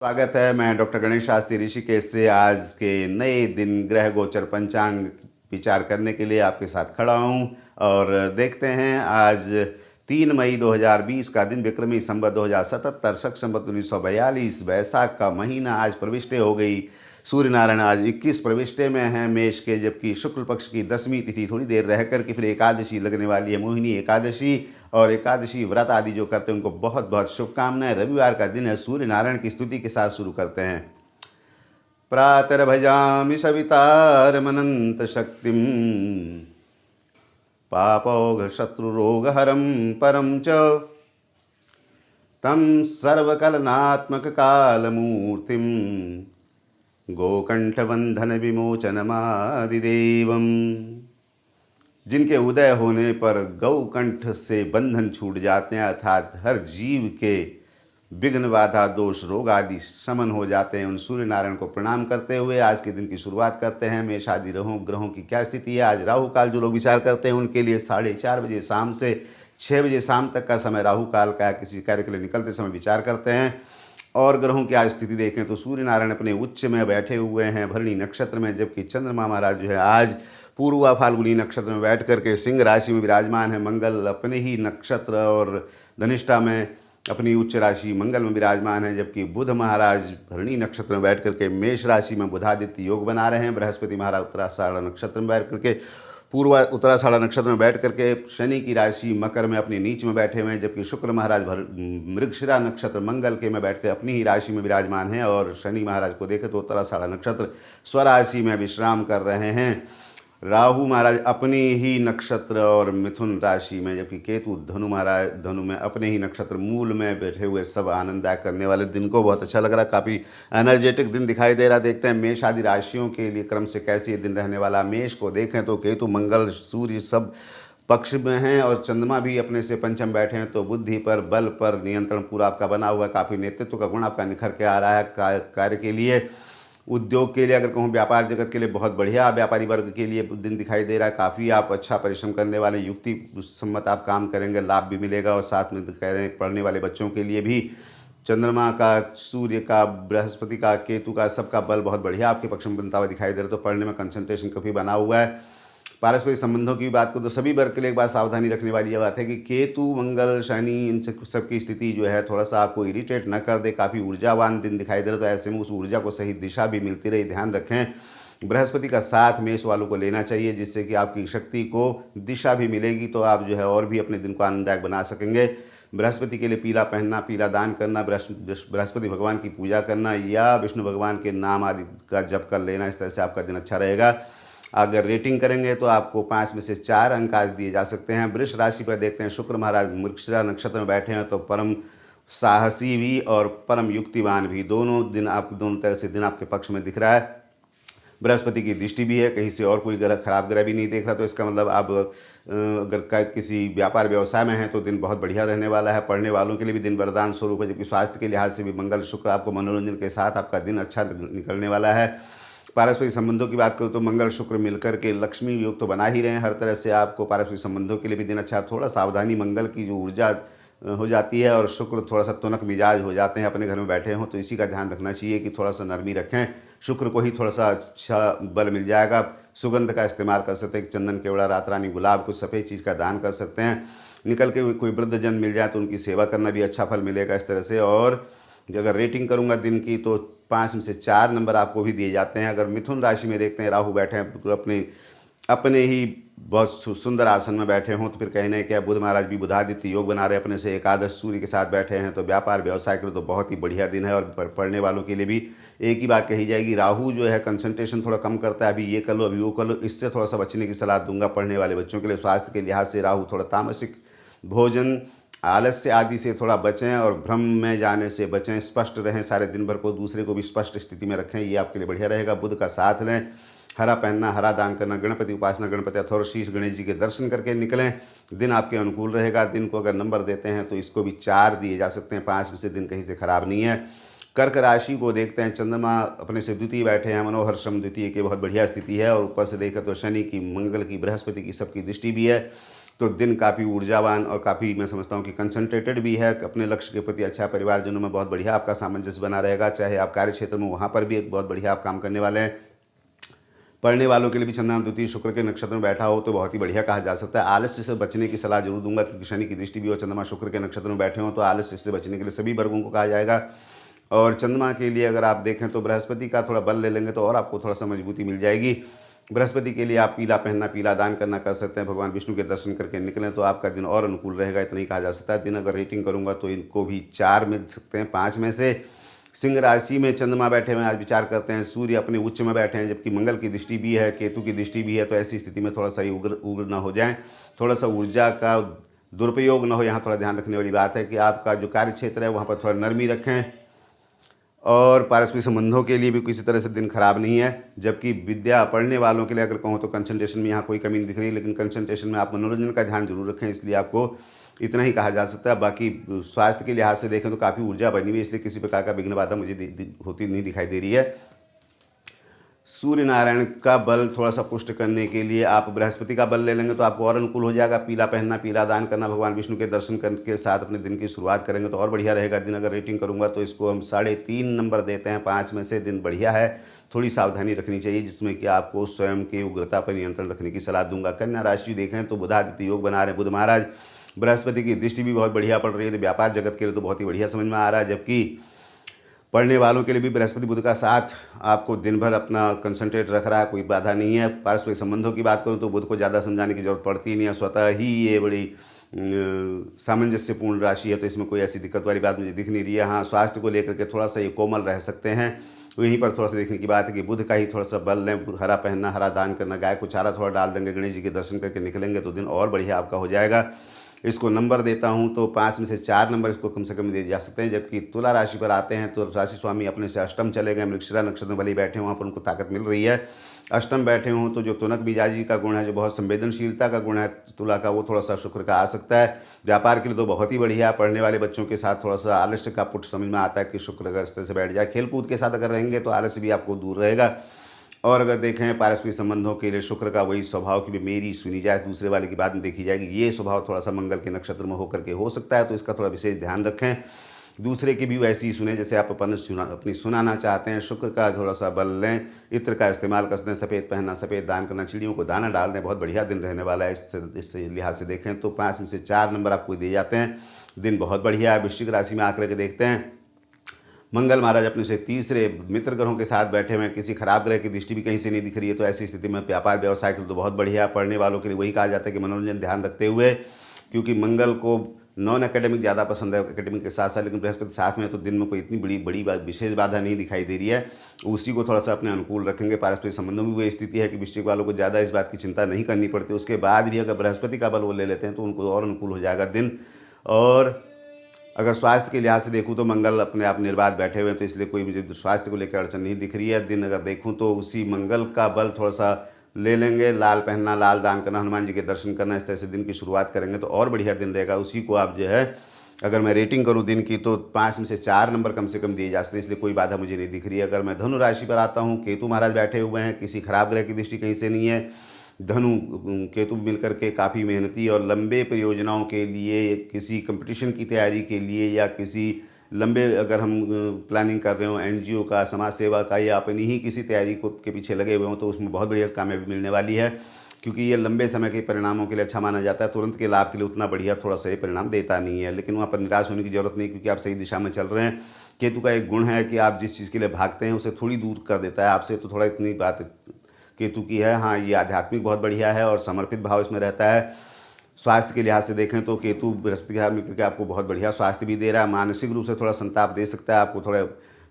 स्वागत है। मैं डॉक्टर गणेश शास्त्री ऋषिकेश से आज के नए दिन ग्रह गोचर पंचांग विचार करने के लिए आपके साथ खड़ा हूँ। और देखते हैं आज 3 मई 2020 का दिन, विक्रमी संवत 2077, शक संवत 1942, वैशाख का महीना आज प्रविष्टे हो गई। सूर्य नारायण आज 21 प्रविष्टे में हैं मेष के, जबकि शुक्ल पक्ष की 10वीं तिथि थोड़ी देर रह करके फिर एकादशी लगने वाली है, मोहिनी एकादशी। और एकादशी व्रत आदि जो करते हैं उनको बहुत बहुत शुभकामनाएं। रविवार का दिन है, सूर्य नारायण की स्तुति के साथ शुरू करते हैं। प्रातर्भजामि सवितारमनंत शक्तिम पापौघ शत्रुरोगहरं परम च तम सर्वकलनात्मक कालमूर्तिम गोकंठबंधन विमोचनमादिदेवम। जिनके उदय होने पर गौकंठ से बंधन छूट जाते हैं, अर्थात हर जीव के विघ्न बाधा दोष रोग आदि शमन हो जाते हैं, उन सूर्य नारायण को प्रणाम करते हुए आज के दिन की शुरुआत करते हैं। मेष आदि ग्रहों की क्या स्थिति है। आज राहु काल जो लोग विचार करते हैं उनके लिए 4:30 बजे शाम से 6 बजे शाम तक का समय राहु काल का। किसी कार्य के लिए निकलते समय विचार करते हैं। और ग्रहों की आज स्थिति देखें तो सूर्य नारायण अपने उच्च में बैठे हुए हैं भरणी नक्षत्र में, जबकि चंद्रमा महाराज जो है आज पूर्वा फाल्गुनी नक्षत्र में बैठ करके सिंह राशि में विराजमान है। मंगल अपने ही नक्षत्र और धनिष्ठा में अपनी उच्च राशि मंगल में विराजमान है, जबकि बुध महाराज भरणी नक्षत्र में बैठ करके मेष राशि में बुधादित्य योग बना रहे हैं। बृहस्पति महाराज उत्तराषाढ़ नक्षत्र में बैठ करके उत्तराषाढ़ नक्षत्र में बैठ करके शनि की राशि मकर में अपनी नीच में बैठे हुए हैं, जबकि शुक्र महाराज मृगशिरा नक्षत्र मंगल के में बैठ कर अपनी ही राशि में विराजमान हैं। और शनि महाराज को देखें तो उत्तराषाढ़ नक्षत्र स्वराशि में विश्राम कर रहे हैं। राहु महाराज अपनी ही नक्षत्र और मिथुन राशि में, जबकि केतु धनु में अपने ही नक्षत्र मूल में बैठे हुए सब आनंददायक करने वाले दिन को बहुत अच्छा लग रहा है। काफ़ी एनर्जेटिक दिन दिखाई दे रहा। देखते हैं मेष आदि राशियों के लिए क्रम से कैसे ये दिन रहने वाला। मेष को देखें तो केतु मंगल सूर्य सब पक्ष में हैं और चंद्रमा भी अपने से पंचम बैठे हैं, तो बुद्धि पर बल पर नियंत्रण पूरा आपका बना हुआ है। काफ़ी नेतृत्व का गुण आपका निखर के आ रहा है। कार्य के लिए, उद्योग के लिए, अगर कहूँ व्यापार जगत के लिए बहुत बढ़िया व्यापारी वर्ग के लिए दिन दिखाई दे रहा है। काफ़ी आप अच्छा परिश्रम करने वाले, युक्ति सम्मत आप काम करेंगे, लाभ भी मिलेगा। और साथ में कह रहे हैं पढ़ने वाले बच्चों के लिए भी चंद्रमा का, सूर्य का, बृहस्पति का, केतु का, सबका बल बहुत बढ़िया आपके पक्ष में बनता हुआ दिखाई दे रहा है, तो पढ़ने में कंसंट्रेशन काफ़ी बना हुआ है। पारस्परिक संबंधों की बात करो तो सभी वर्ग के लिए एक बात सावधानी रखने वाली यह बात है कि केतु मंगल शनि इन सब की स्थिति जो है थोड़ा सा आपको इरिटेट न कर दे। काफ़ी ऊर्जावान दिन दिखाई दे रहा, तो ऐसे में उस ऊर्जा को सही दिशा भी मिलती रही, ध्यान रखें। बृहस्पति का साथ मेष वालों को लेना चाहिए, जिससे कि आपकी शक्ति को दिशा भी मिलेगी, तो आप जो है और भी अपने दिन को आनंददायक बना सकेंगे। बृहस्पति के लिए पीला पहनना, पीला दान करना, बृहस्पति भगवान की पूजा करना या विष्णु भगवान के नाम आदि का जप कर लेना, इस तरह से आपका दिन अच्छा रहेगा। अगर रेटिंग करेंगे तो आपको 5 में से 4 अंक आज दिए जा सकते हैं। वृष राशि पर देखते हैं, शुक्र महाराज मृगशिरा नक्षत्र में बैठे हैं, तो परम साहसी भी और परम युक्तिवान भी, दोनों तरह से दिन आपके पक्ष में दिख रहा है। बृहस्पति की दृष्टि भी है, कहीं से और कोई खराब ग्रह भी नहीं देख रहा, तो इसका मतलब आप अगर किसी व्यापार व्यवसाय में हैं तो दिन बहुत बढ़िया रहने वाला है। पढ़ने वालों के लिए भी दिन वरदान स्वरूप है, जबकि स्वास्थ्य के लिहाज से भी मंगल शुक्र आपको मनोरंजन के साथ आपका दिन अच्छा निकलने वाला है। पारस्परिक संबंधों की बात करूँ तो मंगल शुक्र मिलकर के लक्ष्मी योग तो बना ही रहे हैं, हर तरह से आपको पारस्परिक संबंधों के लिए भी दिन अच्छा। थोड़ा सावधानी, मंगल की जो ऊर्जा हो जाती है और शुक्र थोड़ा सा तुनक मिजाज हो जाते हैं, अपने घर में बैठे हों, तो इसी का ध्यान रखना चाहिए कि थोड़ा सा नरमी रखें। शुक्र को ही थोड़ा सा अच्छा बल मिल जाएगा। सुगंध का इस्तेमाल कर सकते हैं, चंदन, केवड़ा, रात रानी, गुलाब, कुछ सफ़ेद चीज़ का दान कर सकते हैं। निकल के कोई वृद्धजन मिल जाए तो उनकी सेवा करना भी अच्छा फल मिलेगा इस तरह से। और अगर रेटिंग करूंगा दिन की तो 5 में से 4 नंबर आपको भी दिए जाते हैं। अगर मिथुन राशि में देखते हैं, राहु बैठे हैं तो अपने ही बहुत सुंदर आसन में बैठे हों, तो फिर कहने क्या, बुध महाराज भी बुधादित्य योग बना रहे हैं, अपने से एकादश सूर्य के साथ बैठे हैं, तो व्यापार व्यवसाय के लिए तो बहुत ही बढ़िया दिन है। और पढ़ने वालों के लिए भी एक ही बात कही जाएगी, राहु जो है कंसंट्रेशन थोड़ा कम करता है, अभी ये कर लो, अभी वो कर लो, इससे थोड़ा सा बचने की सलाह दूंगा पढ़ने वाले बच्चों के लिए। स्वास्थ्य के लिहाज से राहु थोड़ा तामसिक भोजन, आलस्य आदि से थोड़ा बचें और भ्रम में जाने से बचें। स्पष्ट रहें सारे दिन भर को, दूसरे को भी स्पष्ट स्थिति में रखें, ये आपके लिए बढ़िया रहेगा। बुध का साथ लें, हरा पहनना, हरा दान करना, गणपति उपासना, गणपति अथर्व शीर्ष गणेश जी के दर्शन करके निकलें, दिन आपके अनुकूल रहेगा। दिन को अगर नंबर देते हैं तो इसको भी 4 दिए जा सकते हैं, 5 में से दिन कहीं से खराब नहीं है। कर्क राशि को देखते हैं, चंद्रमा अपने से द्वितीय बैठे हैं, मनोहर श्रम द्वितीय की बहुत बढ़िया स्थिति है। और ऊपर से देखें तो शनि की, मंगल की, बृहस्पति की सबकी दृष्टि भी है। तो दिन काफ़ी ऊर्जावान और काफ़ी मैं समझता हूँ कि कंसंट्रेटेड भी है अपने लक्ष्य के प्रति। अच्छा, परिवारजनों में बहुत बढ़िया आपका सामंजस्य बना रहेगा, चाहे आप कार्य क्षेत्र में वहाँ पर भी एक बहुत बढ़िया आप काम करने वाले हैं। पढ़ने वालों के लिए भी चंद्रमा द्वितीय शुक्र के नक्षत्र में बैठा हो तो बहुत ही बढ़िया कहा जा सकता है। आलस्य से बचने की सलाह जरूर दूंगा, क्योंकि शनि की दृष्टि भी और चंद्रमा शुक्र के नक्षत्र में बैठे हो तो आलस्य से बचने के लिए सभी वर्गों को कहा जाएगा। और चंद्रमा के लिए अगर आप देखें तो बृहस्पति का थोड़ा बल ले लेंगे तो और आपको थोड़ा सा मजबूती मिल जाएगी। बृहस्पति के लिए आप पीला पहनना, पीला दान करना कर सकते हैं। भगवान विष्णु के दर्शन करके निकलें तो आपका दिन और अनुकूल रहेगा, इतना ही कहा जा सकता है। दिन अगर रेटिंग करूंगा तो इनको भी 4 मिल सकते हैं 5 में से। सिंह राशि में चंद्रमा बैठे हुए हैं, आज विचार करते हैं। सूर्य अपने उच्च में बैठे हैं, जबकि मंगल की दृष्टि भी है, केतु की दृष्टि भी है। तो ऐसी स्थिति में थोड़ा सा ही उग्र ना हो जाएं, थोड़ा सा ऊर्जा का दुरुपयोग ना हो। यहाँ थोड़ा ध्यान रखने वाली बात है कि आपका जो कार्य क्षेत्र है वहाँ पर थोड़ा नरमी रखें। और पारस्परिक संबंधों के लिए भी किसी तरह से दिन खराब नहीं है। जबकि विद्या पढ़ने वालों के लिए अगर कहूँ तो कंसंट्रेशन में यहाँ कोई कमी नहीं दिख रही, लेकिन कंसंट्रेशन में आप मनोरंजन का ध्यान जरूर रखें, इसलिए आपको इतना ही कहा जा सकता है। बाकी स्वास्थ्य के लिहाज से देखें तो काफ़ी ऊर्जा बनी हुई है, इसलिए किसी प्रकार का विघ्न बाधा मुझे होती नहीं दिखाई दे रही है। सूर्य नारायण का बल थोड़ा सा पुष्ट करने के लिए आप बृहस्पति का बल ले लेंगे तो आपको और अनुकूल हो जाएगा। पीला पहनना, पीला दान करना, भगवान विष्णु के दर्शन करने के साथ अपने दिन की शुरुआत करेंगे तो और बढ़िया रहेगा। दिन अगर रेटिंग करूंगा तो इसको हम 3.5 नंबर देते हैं 5 में से। दिन बढ़िया है, थोड़ी सावधानी रखनी चाहिए जिसमें कि आपको स्वयं की उग्रता पर नियंत्रण रखने की सलाह दूंगा। कन्या राशि देखें तो बुधादित्य योग बना रहे हैं बुध महाराज। बृहस्पति की दृष्टि भी बहुत बढ़िया पड़ रही है, तो व्यापार जगत के लिए तो बहुत ही बढ़िया समझ में आ रहा है। जबकि पढ़ने वालों के लिए भी बृहस्पति बुध का साथ आपको दिन भर अपना कंसंट्रेट रख रहा है, कोई बाधा नहीं है। पारस्परिक संबंधों की बात करूं तो बुध को ज़्यादा समझाने की जरूरत पड़ती नहीं है, स्वतः ही ये बड़ी सामंजस्यपूर्ण राशि है, तो इसमें कोई ऐसी दिक्कत वाली बात मुझे दिख नहीं रही है। हाँ, स्वास्थ्य को लेकर के थोड़ा सा ये कोमल रह सकते हैं, तो यहीं पर थोड़ा सा देखने की बात है कि बुध का ही थोड़ा सा बल लें। हरा पहनना, हरा दान करना, गाय को चारा थोड़ा डाल देंगे, गणेश जी के दर्शन करके निकलेंगे तो दिन और बढ़िया आपका हो जाएगा। इसको नंबर देता हूं तो 5 में से 4 नंबर इसको कम से कम दिए जा सकते हैं। जबकि तुला राशि पर आते हैं तो राशि स्वामी अपने से अष्टम चले गए, मृगशिरा नक्षत्र में भले बैठे वहाँ पर उनको ताकत मिल रही है। अष्टम बैठे हों तो जो तुनक मिजाजी का गुण है, जो बहुत संवेदनशीलता का गुण है तुला का, वो थोड़ा सा शुक्र का आ सकता है। व्यापार के लिए तो बहुत ही बढ़िया। पढ़ने वाले बच्चों के साथ थोड़ा सा आलस्य का पुट समझ में आता है कि शुक्र अगर इस तरह से बैठ जाए। खेलकूद के साथ अगर रहेंगे तो आलस्य भी आपको दूर रहेगा। और अगर देखें पारस्परिक संबंधों के लिए शुक्र का वही स्वभाव कि मेरी सुनी जाए, दूसरे वाले की बात में देखी जाएगी, ये स्वभाव थोड़ा सा मंगल के नक्षत्र में होकर के हो सकता है, तो इसका थोड़ा विशेष ध्यान रखें। दूसरे की भी वैसी ही सुने जैसे आप अपनी सुनाना चाहते हैं। शुक्र का थोड़ा सा बल लें, इत्र का इस्तेमाल कर सकते हैं, सफ़ेद पहनना, सफ़ेद दान करना, चिड़ियों को दाना डाल दें, बहुत बढ़िया दिन रहने वाला है। इस लिहाज से देखें तो 5 में से 4 नंबर आपको दिए जाते हैं। दिन बहुत बढ़िया है। वृश्चिक राशि में आकर के देखते हैं, मंगल महाराज अपने से तीसरे मित्र ग्रहों के साथ बैठे हुए हैं, किसी खराब ग्रह की दृष्टि भी कहीं से नहीं दिख रही है, तो ऐसी स्थिति में व्यापार व्यवसाय के लिए तो बहुत बढ़िया। पढ़ने वालों के लिए वही कहा जाता है कि मनोरंजन ध्यान रखते हुए, क्योंकि मंगल को नॉन एकेडमिक ज़्यादा पसंद है एकेडमिक के साथ साथ, लेकिन बृहस्पति साथ में तो दिन में कोई इतनी बड़ी विशेष बाधा नहीं दिखाई दे रही है। उसी को थोड़ा सा अपने अनुकूल रखेंगे। पारस्परिक संबंधों में वही स्थिति है कि वृश्चिक वालों को ज़्यादा इस बात की चिंता नहीं करनी पड़ती। उसके बाद भी अगर बृहस्पति का बल वो ले लेते हैं तो उनको और अनुकूल हो जाएगा दिन। और अगर स्वास्थ्य के लिहाज से देखूं तो मंगल अपने आप निर्बाध बैठे हुए हैं, तो इसलिए कोई मुझे स्वास्थ्य को लेकर अड़चन नहीं दिख रही है। दिन अगर देखूं तो उसी मंगल का बल थोड़ा सा ले लेंगे। लाल पहनना, लाल दान करना, हनुमान जी के दर्शन करना, इस तरह से दिन की शुरुआत करेंगे तो और बढ़िया दिन रहेगा। उसी को आप जो है अगर मैं रेटिंग करूं दिन की तो 5 में से 4 नंबर कम से कम दिए जा सकते हैं, इसलिए कोई बाधा मुझे नहीं दिख रही है। अगर मैं धनु राशि पर आता हूं, केतु महाराज बैठे हुए हैं, किसी खराब ग्रह की दृष्टि कहीं से नहीं है। धनु केतु मिलकर के काफ़ी मेहनती और लंबे परियोजनाओं के लिए, किसी कंपटीशन की तैयारी के लिए, या किसी लंबे अगर हम प्लानिंग कर रहे हो एनजीओ का, समाज सेवा का, या अपनी ही किसी तैयारी को के पीछे लगे हुए हों, तो उसमें बहुत बढ़िया कामयाबी मिलने वाली है, क्योंकि ये लंबे समय के परिणामों के लिए अच्छा माना जाता है। तुरंत के लाभ के लिए उतना बढ़िया थोड़ा सा ये परिणाम देता नहीं है, लेकिन वहाँ पर निराश होने की जरूरत नहीं, क्योंकि आप सही दिशा में चल रहे हैं। केतु का एक गुण है कि आप जिस चीज़ के लिए भागते हैं उसे थोड़ी दूर कर देता है आपसे, तो थोड़ा इतनी बात केतु की है। हाँ, ये आध्यात्मिक बहुत बढ़िया है और समर्पित भाव इसमें रहता है। स्वास्थ्य के लिहाज से देखें तो केतु बृहस्पति के साथ मिलकर के आपको बहुत बढ़िया स्वास्थ्य भी दे रहा है। मानसिक रूप से थोड़ा संताप दे सकता है, आपको थोड़ा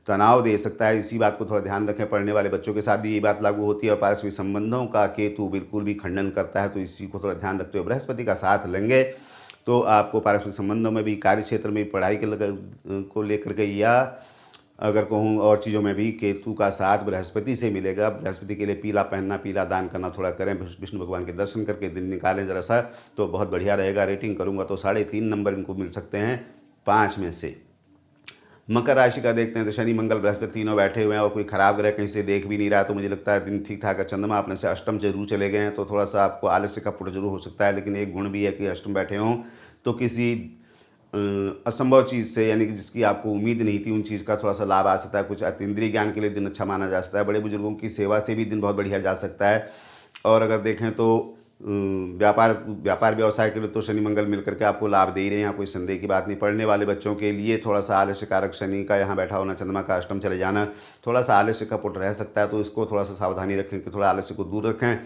तनाव दे सकता है, इसी बात को थोड़ा ध्यान रखें। पढ़ने वाले बच्चों के साथ भी ये बात लागू होती है। और पारस्परिक संबंधों का केतु बिल्कुल भी खंडन करता है, तो इसी को थोड़ा ध्यान रखते हुए बृहस्पति का साथ लेंगे तो आपको पारस्परिक संबंधों में भी, कार्य क्षेत्र में, पढ़ाई को लेकर के, या अगर कहूँ और चीज़ों में भी केतु का साथ बृहस्पति से मिलेगा। बृहस्पति के लिए पीला पहनना, पीला दान करना थोड़ा करें, विष्णु भगवान के दर्शन करके दिन निकालें जरा सा, तो बहुत बढ़िया रहेगा। रेटिंग करूँगा तो 3.5 नंबर इनको मिल सकते हैं 5 में से। मकर राशि का देखते हैं तो शनि मंगल बृहस्पति तीनों बैठे हुए हैं और कोई खराब ग्रह कहीं से देख भी नहीं रहा, तो मुझे लगता है दिन ठीक ठाक है। चंद्रमा अपने से अष्टम जरूर चले गए हैं, तो थोड़ा सा आपको आलस्य का पुट जरूर हो सकता है, लेकिन एक गुण भी है कि अष्टम बैठे हों तो किसी असंभव चीज़ से, यानी कि जिसकी आपको उम्मीद नहीं थी, उन चीज़ का थोड़ा सा लाभ आ सकता है। कुछ अतीन्द्रिय ज्ञान के लिए दिन अच्छा माना जा सकता है। बड़े बुजुर्गों की सेवा से भी दिन बहुत बढ़िया जा सकता है। और अगर देखें तो व्यापार व्यवसाय के लिए तो शनि मंगल मिलकर के आपको लाभ दे ही रहे हैं, कोई संदेह की बात नहीं। पढ़ने वाले बच्चों के लिए थोड़ा सा आलस्य कारक शनि का यहाँ बैठा होना, चंद्रमा का अष्टम चले जाना, थोड़ा सा आलस्य का पुट रह सकता है, तो इसको थोड़ा सा सावधानी रखें कि थोड़ा आलस्य को दूर रखें।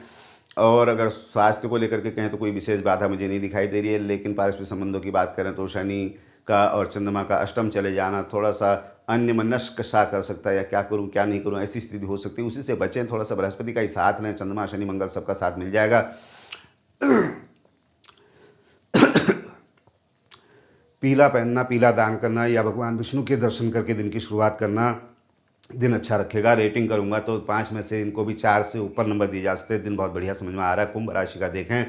और अगर स्वास्थ्य को लेकर के कहें तो कोई विशेष बाधा मुझे नहीं दिखाई दे रही है, लेकिन पारस्परिक संबंधों की बात करें तो शनि का और चंद्रमा का अष्टम चले जाना थोड़ा सा अन्यमनस्क सा कर सकता है, या क्या करूं क्या नहीं करूं ऐसी स्थिति हो सकती है, उसी से बचें। थोड़ा सा बृहस्पति का ही साथ लें, चंद्रमा शनि मंगल सबका साथ मिल जाएगा। पीला पहनना, पीला दान करना या भगवान विष्णु के दर्शन करके दिन की शुरुआत करना दिन अच्छा रखेगा। रेटिंग करूंगा तो 5 में से इनको भी 4 से ऊपर नंबर दिए जा सकते हैं। दिन बहुत बढ़िया समझ में आ रहा है। कुंभ राशि का देखें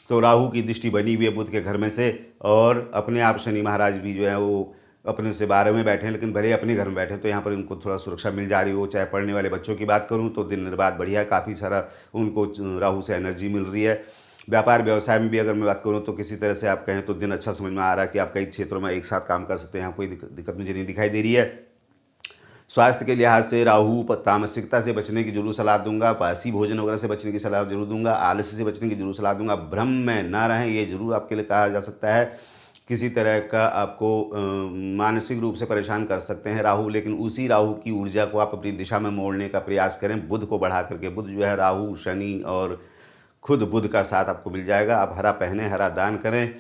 तो राहु की दृष्टि बनी हुई है बुध के घर में से, और अपने आप शनि महाराज भी जो है वो अपने से 12 में बैठे हैं, लेकिन भले अपने घर में बैठे तो यहाँ पर उनको थोड़ा सुरक्षा मिल जा रही हो। चाहे पढ़ने वाले बच्चों की बात करूँ तो दिन निर्बाध बढ़िया है, काफ़ी सारा उनको राहु से एनर्जी मिल रही है। व्यापार व्यवसाय में भी अगर मैं बात करूँ तो किसी तरह से आप कहें तो दिन अच्छा समझ में आ रहा है कि आप कई क्षेत्रों में एक साथ काम कर सकते हैं, कोई दिक्कत मुझे नहीं दिखाई दे रही है। स्वास्थ्य के लिहाज से राहु तामसिकता से बचने की जरूर सलाह दूंगा, बासी भोजन वगैरह से बचने की सलाह जरूर दूंगा, आलस्य से बचने की जरूर सलाह दूंगा, भ्रम में ना रहें, ये जरूर आपके लिए कहा जा सकता है। किसी तरह का आपको मानसिक रूप से परेशान कर सकते हैं राहु, लेकिन उसी राहु की ऊर्जा को आप अपनी दिशा में मोड़ने का प्रयास करें, बुध को बढ़ा करके। बुध जो है राहु शनि और खुद बुध का साथ आपको मिल जाएगा। आप हरा पहने, हरा दान करें।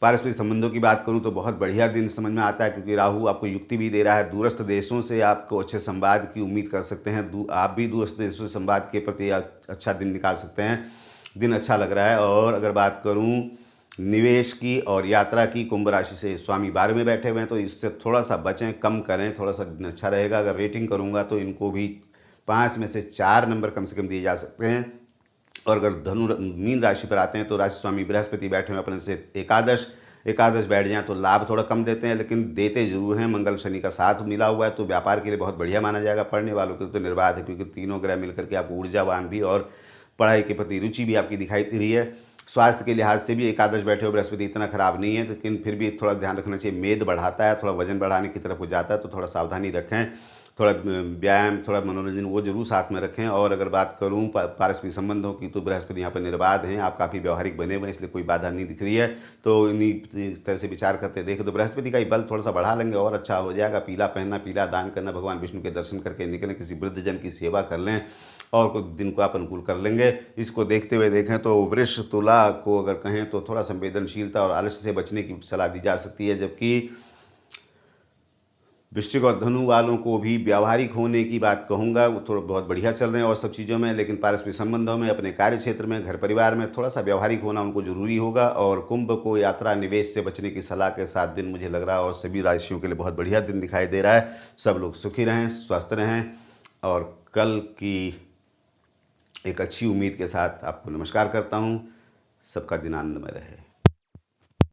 पारस्परिक संबंधों की बात करूं तो बहुत बढ़िया दिन समझ में आता है, क्योंकि राहु आपको युक्ति भी दे रहा है। दूरस्थ देशों से आपको अच्छे संवाद की उम्मीद कर सकते हैं। आप भी दूरस्थ देशों से संवाद के प्रति अच्छा दिन निकाल सकते हैं। दिन अच्छा लग रहा है। और अगर बात करूं निवेश की और यात्रा की, कुंभ राशि से स्वामी 12 में बैठे हुए हैं, तो इससे थोड़ा सा बचें, कम करें, थोड़ा सा दिन अच्छा रहेगा। अगर रेटिंग करूँगा तो इनको भी 5 में से 4 नंबर कम से कम दिए जा सकते हैं। और अगर मीन राशि पर आते हैं तो राशि स्वामी बृहस्पति बैठे हुए अपने से एकादश बैठ जाएं तो लाभ थोड़ा कम देते हैं, लेकिन देते जरूर हैं। मंगल शनि का साथ मिला हुआ है तो व्यापार के लिए बहुत बढ़िया माना जाएगा। पढ़ने वालों के लिए तो निर्बाध है, क्योंकि तीनों ग्रह मिलकर के आपको ऊर्जावान भी और पढ़ाई के प्रति रुचि भी आपकी दिखाई दे रही है। स्वास्थ्य के लिहाज से भी एकादश बैठे हुए बृहस्पति इतना खराब नहीं है, लेकिन फिर भी थोड़ा ध्यान रखना चाहिए। मेद बढ़ाता है, थोड़ा वजन बढ़ाने की तरफ हो जाता है, तो थोड़ा सावधानी रखें। थोड़ा व्यायाम, थोड़ा मनोरंजन वो जरूर साथ में रखें। और अगर बात करूं पारस्परिक संबंधों की तो बृहस्पति यहाँ पर निर्बाध हैं, आप काफ़ी व्यवहारिक बने हुए हैं, इसलिए कोई बाधा नहीं दिख रही है। तो इन्हीं तरह से विचार करते देखें तो बृहस्पति का ही बल थोड़ा सा बढ़ा लेंगे और अच्छा हो जाएगा। पीला पहनना, पीला दान करना, भगवान विष्णु के दर्शन करके निकलें, किसी वृद्धजन की सेवा कर लें और कुछ दिन को आप अनुकूल कर लेंगे। इसको देखते हुए देखें तो वृष तुला को अगर कहें तो थोड़ा संवेदनशीलता और आलस्य से बचने की सलाह दी जा सकती है, जबकि वृश्चिक और धनु वालों को भी व्यावहारिक होने की बात कहूँगा। वो थोड़ा बहुत बढ़िया चल रहे हैं और सब चीज़ों में, लेकिन पारस्परिक संबंधों में, अपने कार्य क्षेत्र में, घर परिवार में थोड़ा सा व्यावहारिक होना उनको जरूरी होगा। और कुंभ को यात्रा निवेश से बचने की सलाह के साथ दिन मुझे लग रहा है, और सभी राशियों के लिए बहुत बढ़िया दिन दिखाई दे रहा है। सब लोग सुखी रहें, स्वस्थ रहें, और कल की एक अच्छी उम्मीद के साथ आपको नमस्कार करता हूँ। सबका दिन आनंदमय रहे।